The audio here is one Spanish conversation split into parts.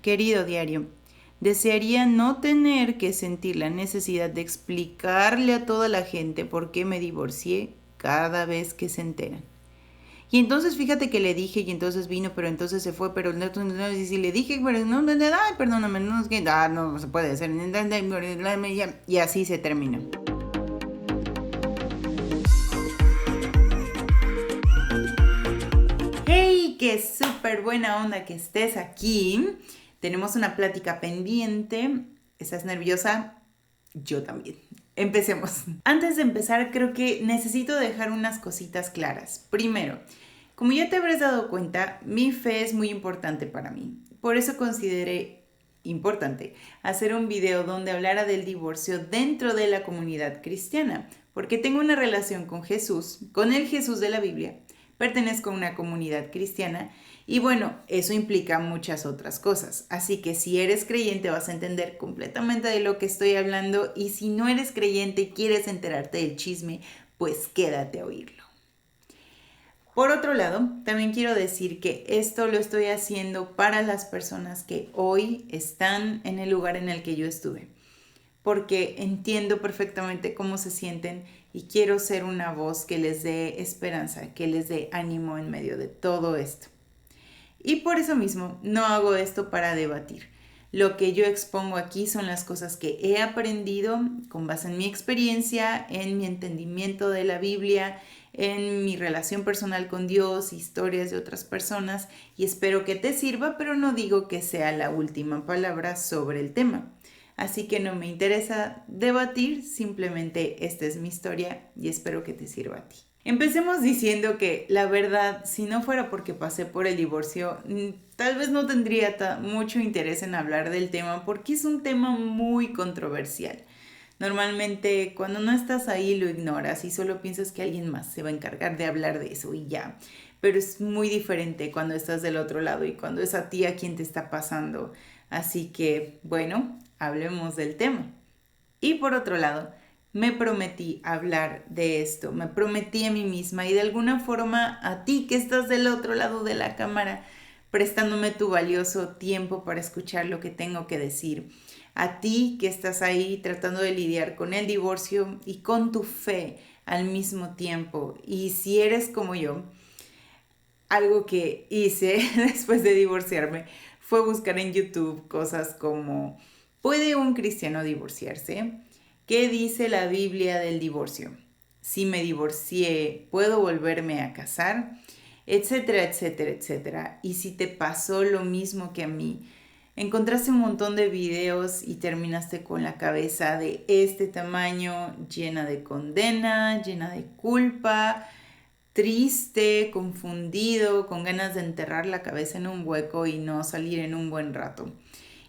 Querido diario, desearía no tener que sentir la necesidad de explicarle a toda la gente por qué me divorcié cada vez que se enteran. Y entonces fíjate que le dije y entonces vino, pero entonces se fue, pero y si le dije, pero ay, perdóname, no es que, no se puede hacer, y así se terminó. ¡Hey! ¡Qué súper buena onda que estés aquí! Tenemos una plática pendiente. ¿Estás nerviosa? Yo también. Empecemos. Antes de empezar, creo que necesito dejar unas cositas claras. Primero, como ya te habrás dado cuenta, mi fe es muy importante para mí. Por eso consideré importante hacer un video donde hablara del divorcio dentro de la comunidad cristiana, porque tengo una relación con Jesús, con el Jesús de la Biblia, pertenezco a una comunidad cristiana y bueno, eso implica muchas otras cosas. Así que si eres creyente vas a entender completamente de lo que estoy hablando y si no eres creyente y quieres enterarte del chisme, pues quédate a oírlo. Por otro lado, también quiero decir que esto lo estoy haciendo para las personas que hoy están en el lugar en el que yo estuve, porque entiendo perfectamente cómo se sienten y quiero ser una voz que les dé esperanza, que les dé ánimo en medio de todo esto. Y por eso mismo no hago esto para debatir. Lo que yo expongo aquí son las cosas que he aprendido con base en mi experiencia, en mi entendimiento de la Biblia, en mi relación personal con Dios, historias de otras personas y espero que te sirva, pero no digo que sea la última palabra sobre el tema. Así que no me interesa debatir, simplemente esta es mi historia y espero que te sirva a ti. Empecemos diciendo que la verdad, si no fuera porque pasé por el divorcio, tal vez no tendría mucho interés en hablar del tema porque es un tema muy controversial. Normalmente cuando no estás ahí lo ignoras y solo piensas que alguien más se va a encargar de hablar de eso y ya. Pero es muy diferente cuando estás del otro lado y cuando es a ti a quien te está pasando. Así que, bueno, hablemos del tema. Y por otro lado, me prometí hablar de esto, me prometí a mí misma y de alguna forma a ti que estás del otro lado de la cámara, prestándome tu valioso tiempo para escuchar lo que tengo que decir. A ti que estás ahí tratando de lidiar con el divorcio y con tu fe al mismo tiempo. Y si eres como yo, algo que hice después de divorciarme fue buscar en YouTube cosas como ¿puede un cristiano divorciarse? ¿Qué dice la Biblia del divorcio? Si me divorcié, ¿puedo volverme a casar? Etcétera, etcétera, etcétera. Y si te pasó lo mismo que a mí, encontraste un montón de videos y terminaste con la cabeza de este tamaño, llena de condena, llena de culpa, triste, confundido, con ganas de enterrar la cabeza en un hueco y no salir en un buen rato.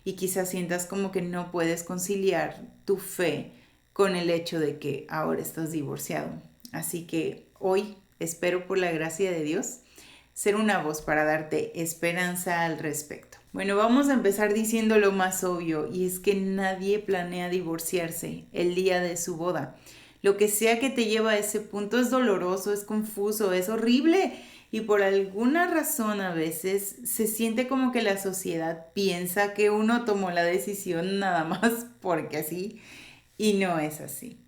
Y quizás sientas como que no puedes conciliar tu fe con el hecho de que ahora estás divorciado. Así que hoy espero por la gracia de Dios ser una voz para darte esperanza al respecto. Bueno, vamos a empezar diciendo lo más obvio y es que nadie planea divorciarse el día de su boda. Lo que sea que te lleva a ese punto es doloroso, es confuso, es horrible y por alguna razón a veces se siente como que la sociedad piensa que uno tomó la decisión nada más porque así y no es así.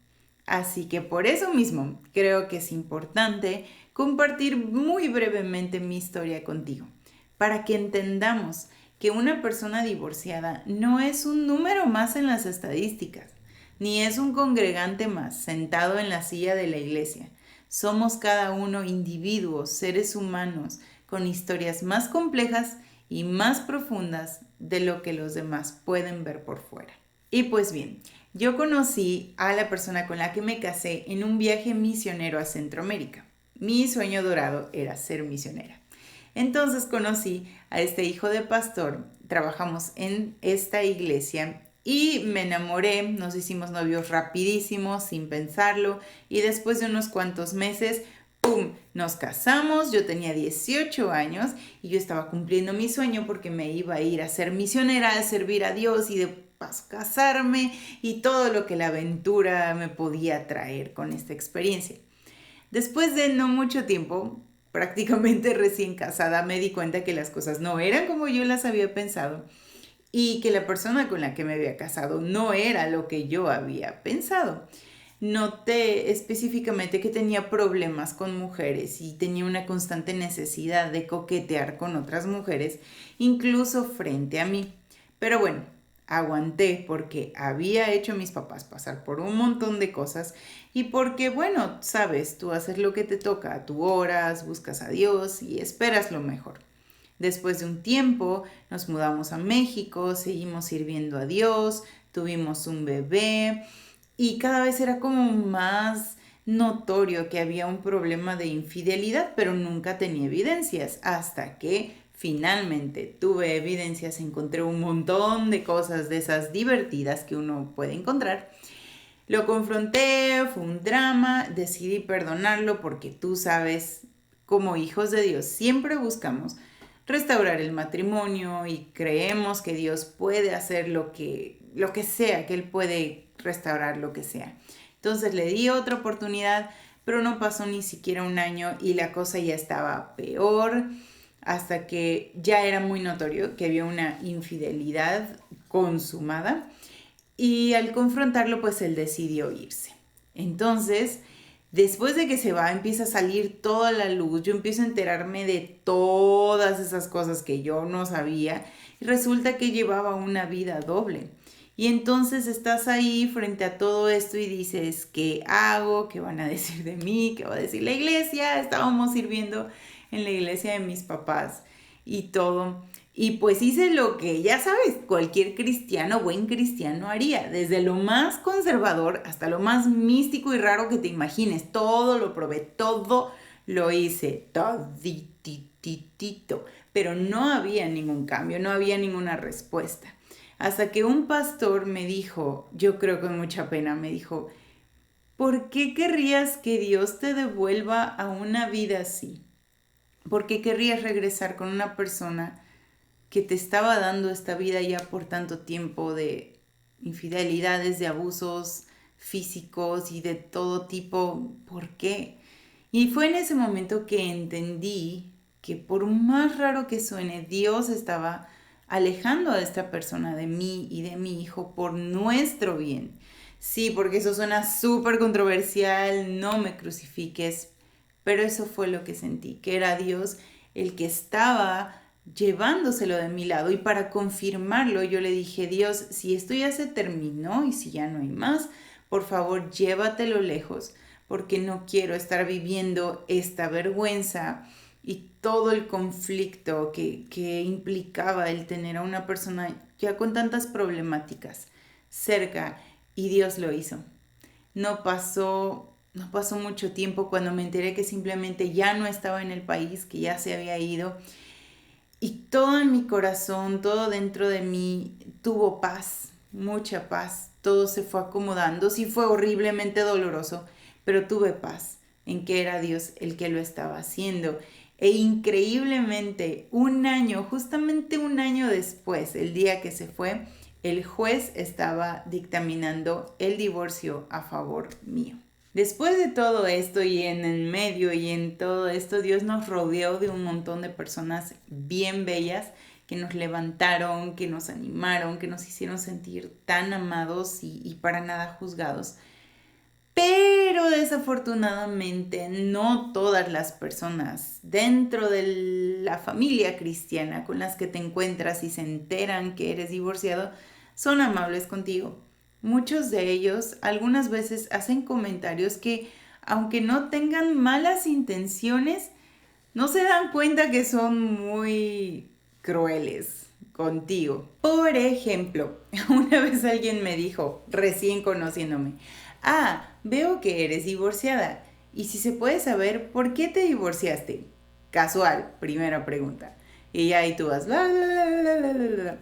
Así que por eso mismo creo que es importante compartir muy brevemente mi historia contigo, para que entendamos que una persona divorciada no es un número más en las estadísticas, ni es un congregante más sentado en la silla de la iglesia. Somos cada uno individuos, seres humanos, con historias más complejas y más profundas de lo que los demás pueden ver por fuera. Y pues bien, yo conocí a la persona con la que me casé en un viaje misionero a Centroamérica. Mi sueño dorado era ser misionera. Entonces conocí a este hijo de pastor, trabajamos en esta iglesia y me enamoré, nos hicimos novios rapidísimo, sin pensarlo, y después de unos cuantos meses, ¡pum!, nos casamos, yo tenía 18 años y yo estaba cumpliendo mi sueño porque me iba a ir a ser misionera, a servir a Dios y de paso casarme y todo lo que la aventura me podía traer con esta experiencia. Después de no mucho tiempo, prácticamente recién casada, me di cuenta que las cosas no eran como yo las había pensado y que la persona con la que me había casado no era lo que yo había pensado. Noté específicamente que tenía problemas con mujeres y tenía una constante necesidad de coquetear con otras mujeres, incluso frente a mí. Pero bueno, aguanté porque había hecho a mis papás pasar por un montón de cosas y porque, bueno, sabes, tú haces lo que te toca, tú oras, buscas a Dios y esperas lo mejor. Después de un tiempo nos mudamos a México, seguimos sirviendo a Dios, tuvimos un bebé y cada vez era como más notorio que había un problema de infidelidad, pero nunca tenía evidencias hasta que finalmente tuve evidencias, encontré un montón de cosas de esas divertidas que uno puede encontrar. Lo confronté, fue un drama, decidí perdonarlo porque tú sabes, como hijos de Dios, siempre buscamos restaurar el matrimonio y creemos que Dios puede hacer lo que sea, que Él puede restaurar lo que sea. Entonces le di otra oportunidad, pero no pasó ni siquiera un año y la cosa ya estaba peor, hasta que ya era muy notorio que había una infidelidad consumada y al confrontarlo pues él decidió irse. Entonces, después de que se va, empieza a salir toda la luz, yo empiezo a enterarme de todas esas cosas que yo no sabía y resulta que llevaba una vida doble. Y entonces estás ahí frente a todo esto y dices, ¿qué hago? ¿Qué van a decir de mí? ¿Qué va a decir la iglesia? Estábamos sirviendo en la iglesia de mis papás y todo. Y pues hice lo que, ya sabes, cualquier cristiano, buen cristiano haría, desde lo más conservador hasta lo más místico y raro que te imagines. Todo lo probé, todo lo hice, todititito, pero no había ningún cambio, no había ninguna respuesta. Hasta que un pastor me dijo, yo creo con mucha pena, me dijo, ¿por qué querrías que Dios te devuelva a una vida así? ¿Por qué querrías regresar con una persona que te estaba dando esta vida ya por tanto tiempo de infidelidades, de abusos físicos y de todo tipo? ¿Por qué? Y fue en ese momento que entendí que por más raro que suene, Dios estaba alejando a esta persona de mí y de mi hijo por nuestro bien. Sí, porque eso suena súper controversial, no me crucifiques, pero eso fue lo que sentí, que era Dios el que estaba llevándoselo de mi lado y para confirmarlo yo le dije, Dios, si esto ya se terminó y si ya no hay más, por favor llévatelo lejos porque no quiero estar viviendo esta vergüenza y todo el conflicto que implicaba el tener a una persona ya con tantas problemáticas cerca y Dios lo hizo. No pasó mucho tiempo cuando me enteré que simplemente ya no estaba en el país, que ya se había ido y todo en mi corazón, todo dentro de mí tuvo paz, mucha paz. Todo se fue acomodando. Sí fue horriblemente doloroso, pero tuve paz en que era Dios el que lo estaba haciendo. E increíblemente, un año, justamente un año después, el día que se fue, el juez estaba dictaminando el divorcio a favor mío. Después de todo esto y en el medio y en todo esto, Dios nos rodeó de un montón de personas bien bellas que nos levantaron, que nos animaron, que nos hicieron sentir tan amados y para nada juzgados. Pero desafortunadamente no todas las personas dentro de la familia cristiana con las que te encuentras y se enteran que eres divorciado son amables contigo. Muchos de ellos algunas veces hacen comentarios que, aunque no tengan malas intenciones, no se dan cuenta que son muy crueles contigo. Por ejemplo, una vez alguien me dijo, recién conociéndome, veo que eres divorciada. Y si se puede saber, ¿por qué te divorciaste? Casual, primera pregunta. Y ya ahí tú vas, bla, bla, bla, bla, bla, bla.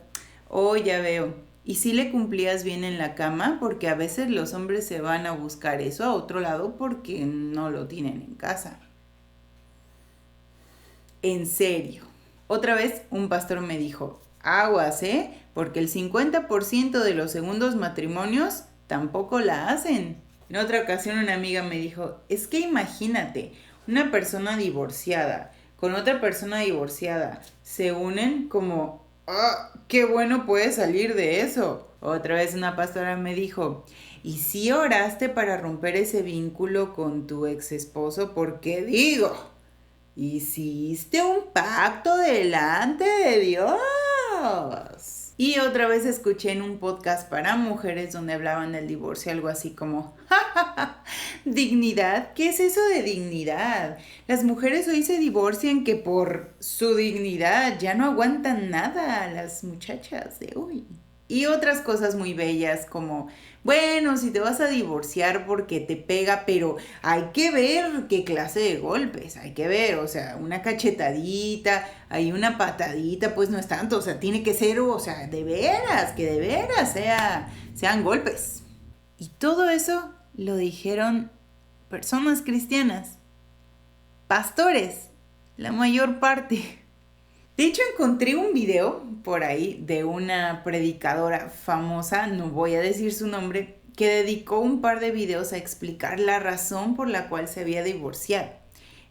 Oh, ya veo. ¿Y si le cumplías bien en la cama? Porque a veces los hombres se van a buscar eso a otro lado porque no lo tienen en casa. En serio. Otra vez un pastor me dijo, aguas, ¿eh? Porque el 50% de los segundos matrimonios tampoco la hacen. En otra ocasión una amiga me dijo, es que imagínate, una persona divorciada con otra persona divorciada se unen como, qué bueno puede salir de eso. Otra vez una pastora me dijo, ¿y si oraste para romper ese vínculo con tu ex esposo? Porque digo, hiciste un pacto delante de Dios. Y otra vez escuché en un podcast para mujeres donde hablaban del divorcio algo así como, ¿dignidad? ¿Qué es eso de dignidad? Las mujeres hoy se divorcian que por su dignidad ya no aguantan nada las muchachas de hoy. Y otras cosas muy bellas como, bueno, si te vas a divorciar porque te pega, pero hay que ver qué clase de golpes, hay que ver, o sea, una cachetadita, hay una patadita, pues no es tanto, o sea, tiene que ser, o sea, de veras, que de veras sean golpes. Y todo eso lo dijeron personas cristianas, pastores, la mayor parte. De hecho, encontré un video por ahí de una predicadora famosa, no voy a decir su nombre, que dedicó un par de videos a explicar la razón por la cual se había divorciado.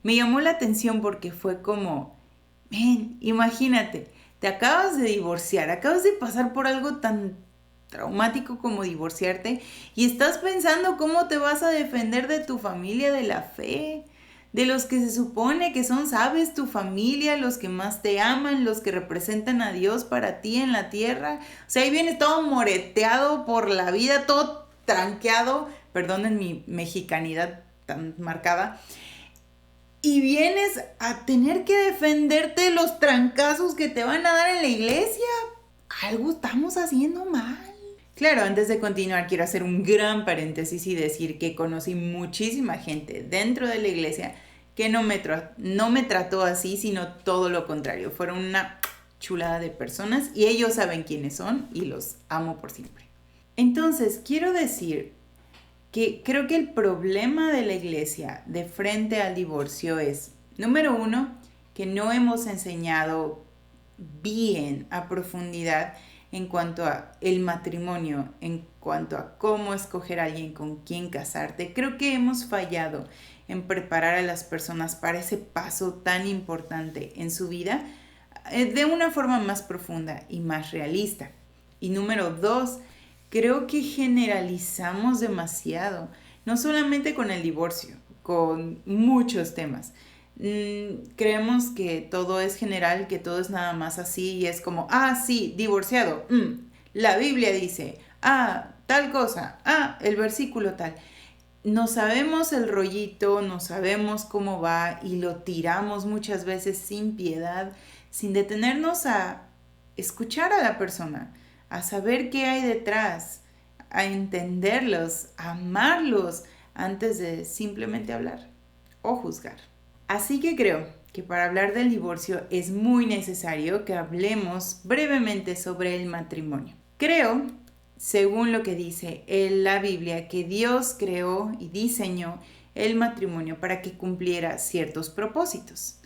Me llamó la atención porque fue como, imagínate, te acabas de divorciar, acabas de pasar por algo tan traumático como divorciarte y estás pensando cómo te vas a defender de tu familia de la fe, de los que se supone que son, sabes, tu familia, los que más te aman, los que representan a Dios para ti en la tierra. O sea, ahí vienes todo moreteado por la vida, todo tranqueado, perdonen mi mexicanidad tan marcada, y vienes a tener que defenderte de los trancazos que te van a dar en la iglesia. Algo estamos haciendo mal. Claro, antes de continuar quiero hacer un gran paréntesis y decir que conocí muchísima gente dentro de la iglesia que no me trató así, sino todo lo contrario. Fueron una chulada de personas y ellos saben quiénes son y los amo por siempre. Entonces, quiero decir que creo que el problema de la iglesia de frente al divorcio es, número uno, que no hemos enseñado bien a profundidad en cuanto a el matrimonio, en cuanto a cómo escoger a alguien con quien casarte. Creo que hemos fallado en preparar a las personas para ese paso tan importante en su vida de una forma más profunda y más realista. Y número dos, creo que generalizamos demasiado, no solamente con el divorcio, con muchos temas. Creemos que todo es general, que todo es nada más así y es como, sí, divorciado, la Biblia dice, tal cosa, el versículo tal. No sabemos el rollito, no sabemos cómo va y lo tiramos muchas veces sin piedad, sin detenernos a escuchar a la persona, a saber qué hay detrás, a entenderlos, a amarlos antes de simplemente hablar o juzgar. Así que creo que para hablar del divorcio es muy necesario que hablemos brevemente sobre el matrimonio. Creo, según lo que dice la Biblia, que Dios creó y diseñó el matrimonio para que cumpliera ciertos propósitos,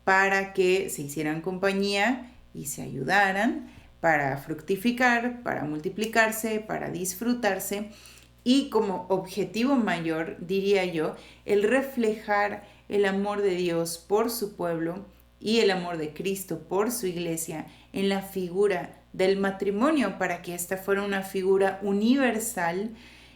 para que se hicieran compañía y se ayudaran, para fructificar, para multiplicarse, para disfrutarse y como objetivo mayor, diría yo, el reflejar el amor de Dios por su pueblo y el amor de Cristo por su iglesia en la figura del matrimonio, para que esta fuera una figura universal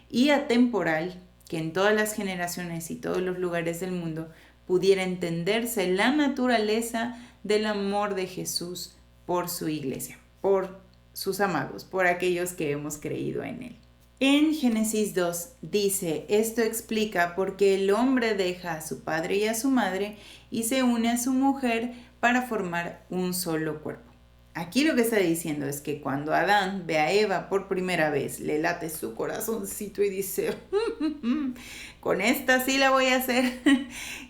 y atemporal, que en todas las generaciones y todos los lugares del mundo pudiera entenderse la naturaleza del amor de Jesús por su iglesia, por sus amados, por aquellos que hemos creído en él. En Génesis 2 dice, esto explica por qué el hombre deja a su padre y a su madre y se une a su mujer para formar un solo cuerpo. Aquí lo que está diciendo es que cuando Adán ve a Eva por primera vez, le late su corazoncito y dice, con esta sí la voy a hacer.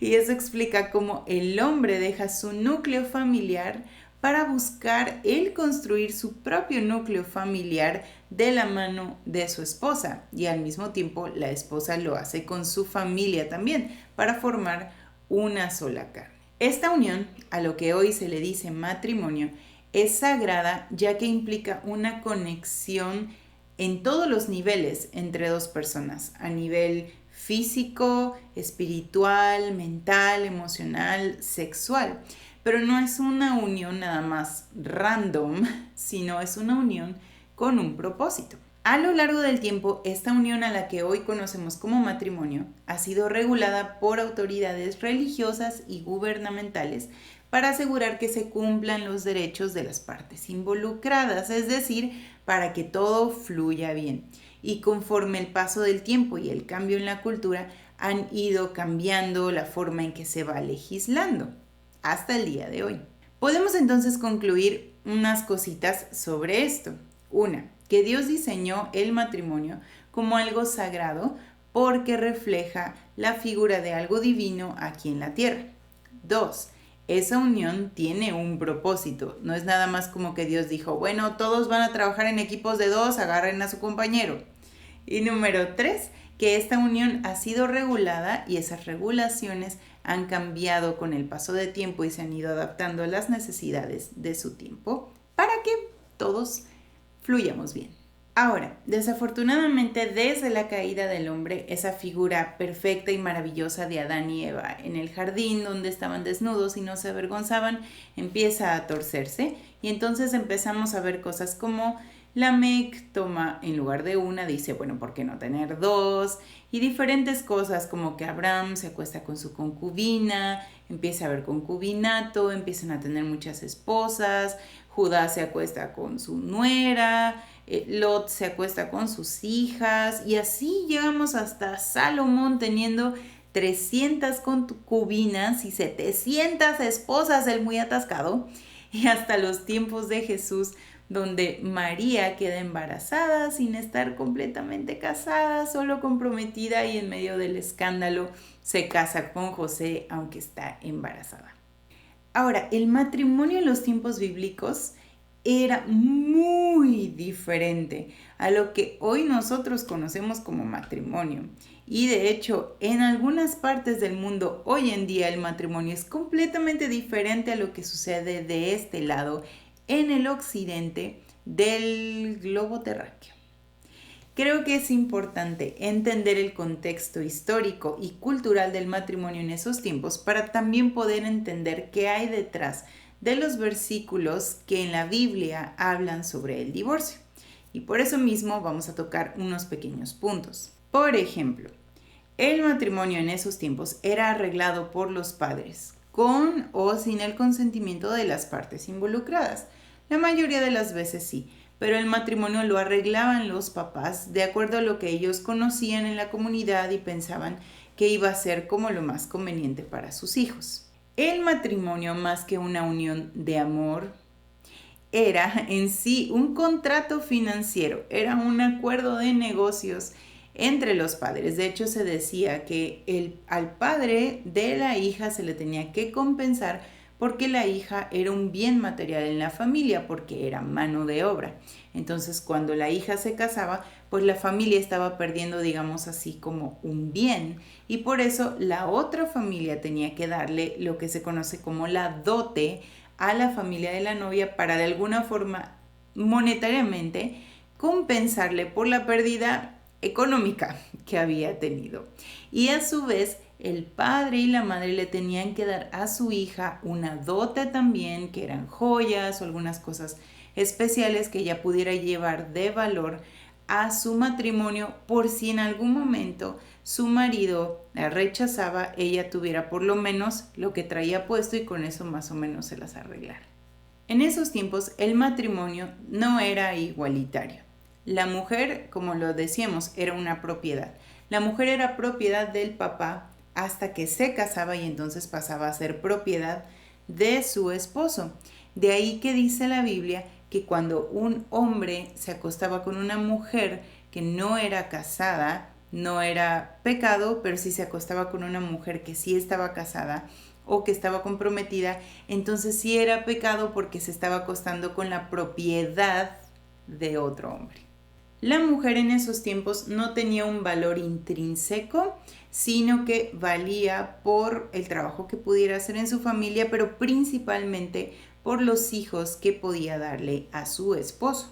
Y eso explica cómo el hombre deja su núcleo familiar para buscar él construir su propio núcleo familiar de la mano de su esposa, y al mismo tiempo la esposa lo hace con su familia también para formar una sola carne. Esta unión, a lo que hoy se le dice matrimonio, es sagrada ya que implica una conexión en todos los niveles entre dos personas, a nivel físico, espiritual, mental, emocional, sexual. pero no es una unión nada más random, sino es una unión con un propósito. A lo largo del tiempo, esta unión a la que hoy conocemos como matrimonio ha sido regulada por autoridades religiosas y gubernamentales para asegurar que se cumplan los derechos de las partes involucradas, es decir, para que todo fluya bien. Y conforme el paso del tiempo y el cambio en la cultura, han ido cambiando la forma en que se va legislando hasta el día de hoy. Podemos entonces concluir unas cositas sobre esto. Una, que Dios diseñó el matrimonio como algo sagrado porque refleja la figura de algo divino aquí en la tierra. 2. Esa unión tiene un propósito. No es nada más como que Dios dijo, bueno, todos van a trabajar en equipos de 2, agarren a su compañero. Y número 3, que esta unión ha sido regulada y esas regulaciones han cambiado con el paso de tiempo y se han ido adaptando a las necesidades de su tiempo para que todos fluyamos bien. Ahora, desafortunadamente, desde la caída del hombre, esa figura perfecta y maravillosa de Adán y Eva en el jardín donde estaban desnudos y no se avergonzaban, empieza a torcerse y entonces empezamos a ver cosas como Lamec toma en lugar de una, dice, bueno, ¿por qué no tener 2? Y diferentes cosas como que Abraham se acuesta con su concubina, empieza a haber concubinato, empiezan a tener muchas esposas, Judá se acuesta con su nuera, Lot se acuesta con sus hijas y así llegamos hasta Salomón teniendo 300 concubinas y 700 esposas, el muy atascado, y hasta los tiempos de Jesús donde María queda embarazada sin estar completamente casada, solo comprometida y en medio del escándalo se casa con José aunque está embarazada. Ahora, el matrimonio en los tiempos bíblicos era muy diferente a lo que hoy nosotros conocemos como matrimonio. Y de hecho, en algunas partes del mundo hoy en día el matrimonio es completamente diferente a lo que sucede de este lado en el occidente del globo terráqueo. Creo que es importante entender el contexto histórico y cultural del matrimonio en esos tiempos para también poder entender qué hay detrás de los versículos que en la Biblia hablan sobre el divorcio. Y por eso mismo vamos a tocar unos pequeños puntos. Por ejemplo, el matrimonio en esos tiempos era arreglado por los padres, con o sin el consentimiento de las partes involucradas. La mayoría de las veces sí, pero el matrimonio lo arreglaban los papás de acuerdo a lo que ellos conocían en la comunidad y pensaban que iba a ser como lo más conveniente para sus hijos. El matrimonio, más que una unión de amor, era en sí un contrato financiero, era un acuerdo de negocios entre los padres. De hecho, se decía que al padre de la hija se le tenía que compensar porque la hija era un bien material en la familia, porque era mano de obra. Entonces, cuando la hija se casaba, pues la familia estaba perdiendo, digamos así, como un bien. Y por eso la otra familia tenía que darle lo que se conoce como la dote a la familia de la novia para de alguna forma monetariamente compensarle por la pérdida económica que había tenido. Y a su vez, el padre y la madre le tenían que dar a su hija una dote también, que eran joyas o algunas cosas especiales que ella pudiera llevar de valor a su matrimonio por si en algún momento su marido la rechazaba, ella tuviera por lo menos lo que traía puesto y con eso más o menos se las arreglara. En esos tiempos el matrimonio no era igualitario. La mujer, como lo decíamos, era una propiedad. La mujer era propiedad del papá hasta que se casaba y entonces pasaba a ser propiedad de su esposo. De ahí que dice la Biblia que cuando un hombre se acostaba con una mujer que no era casada, no era pecado, pero si se acostaba con una mujer que sí estaba casada o que estaba comprometida, entonces sí era pecado porque se estaba acostando con la propiedad de otro hombre. La mujer en esos tiempos no tenía un valor intrínseco, sino que valía por el trabajo que pudiera hacer en su familia, pero principalmente por los hijos que podía darle a su esposo.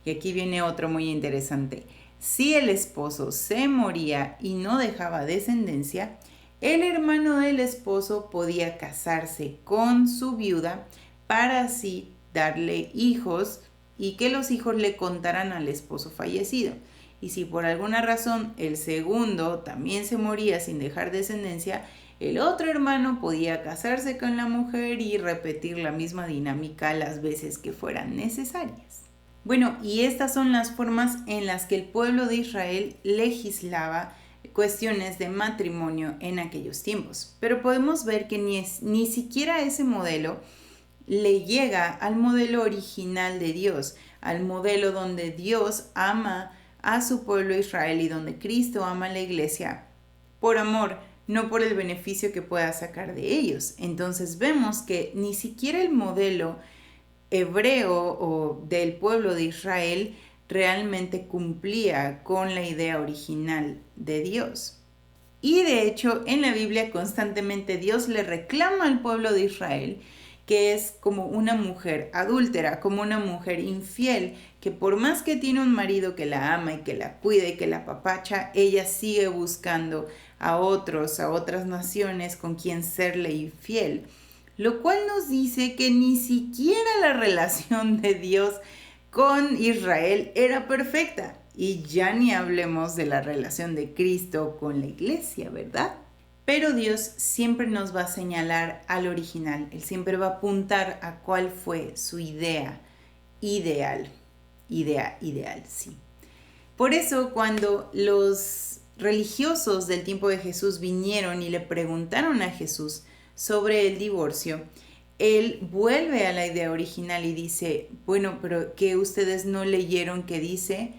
Y aquí viene otro muy interesante. Si el esposo se moría y no dejaba descendencia, el hermano del esposo podía casarse con su viuda para así darle hijos y que los hijos le contaran al esposo fallecido. Y si por alguna razón el segundo también se moría sin dejar descendencia, el otro hermano podía casarse con la mujer y repetir la misma dinámica las veces que fueran necesarias. Bueno, y estas son las formas en las que el pueblo de Israel legislaba cuestiones de matrimonio en aquellos tiempos. Pero podemos ver que ni siquiera ese modelo le llega al modelo original de Dios, al modelo donde Dios ama a su pueblo Israel y donde Cristo ama a la iglesia por amor, no por el beneficio que pueda sacar de ellos. Entonces vemos que ni siquiera el modelo hebreo o del pueblo de Israel realmente cumplía con la idea original de Dios. Y de hecho en la Biblia constantemente Dios le reclama al pueblo de Israel que es como una mujer adúltera, como una mujer infiel, que por más que tiene un marido que la ama y que la cuida y que la apapacha, ella sigue buscando a otras naciones con quien serle infiel. Lo cual nos dice que ni siquiera la relación de Dios con Israel era perfecta. Y ya ni hablemos de la relación de Cristo con la iglesia, ¿verdad? Pero Dios siempre nos va a señalar al original. Él siempre va a apuntar a cuál fue su idea ideal. Idea ideal, sí. Por eso cuando los religiosos del tiempo de Jesús vinieron y le preguntaron a Jesús sobre el divorcio, él vuelve a la idea original y dice, bueno, pero ¿qué ustedes no leyeron que dice?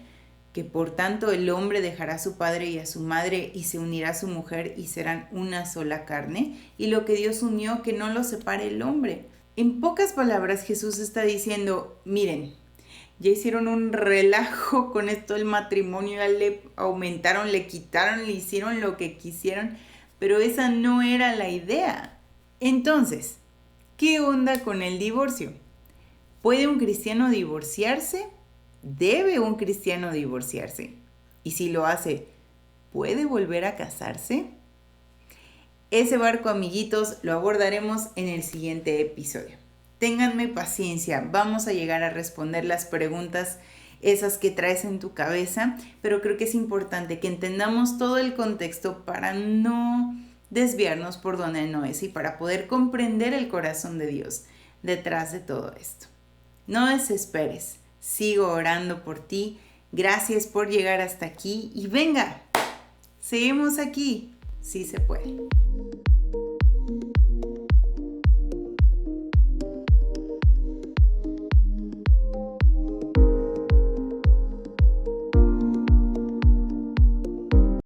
Que por tanto el hombre dejará a su padre y a su madre y se unirá a su mujer y serán una sola carne, y lo que Dios unió que no lo separe el hombre. En pocas palabras Jesús está diciendo, miren, ya hicieron un relajo con esto del matrimonio, ya le aumentaron, le quitaron, le hicieron lo que quisieron, pero esa no era la idea. Entonces, ¿qué onda con el divorcio? ¿Puede un cristiano divorciarse? ¿Debe un cristiano divorciarse? Y si lo hace, ¿puede volver a casarse? Ese barco, amiguitos, lo abordaremos en el siguiente episodio. Ténganme paciencia, vamos a llegar a responder las preguntas esas que traes en tu cabeza, pero creo que es importante que entendamos todo el contexto para no desviarnos por donde no es y para poder comprender el corazón de Dios detrás de todo esto. No desesperes. Sigo orando por ti. Gracias por llegar hasta aquí. Y venga, seguimos aquí. Sí se puede.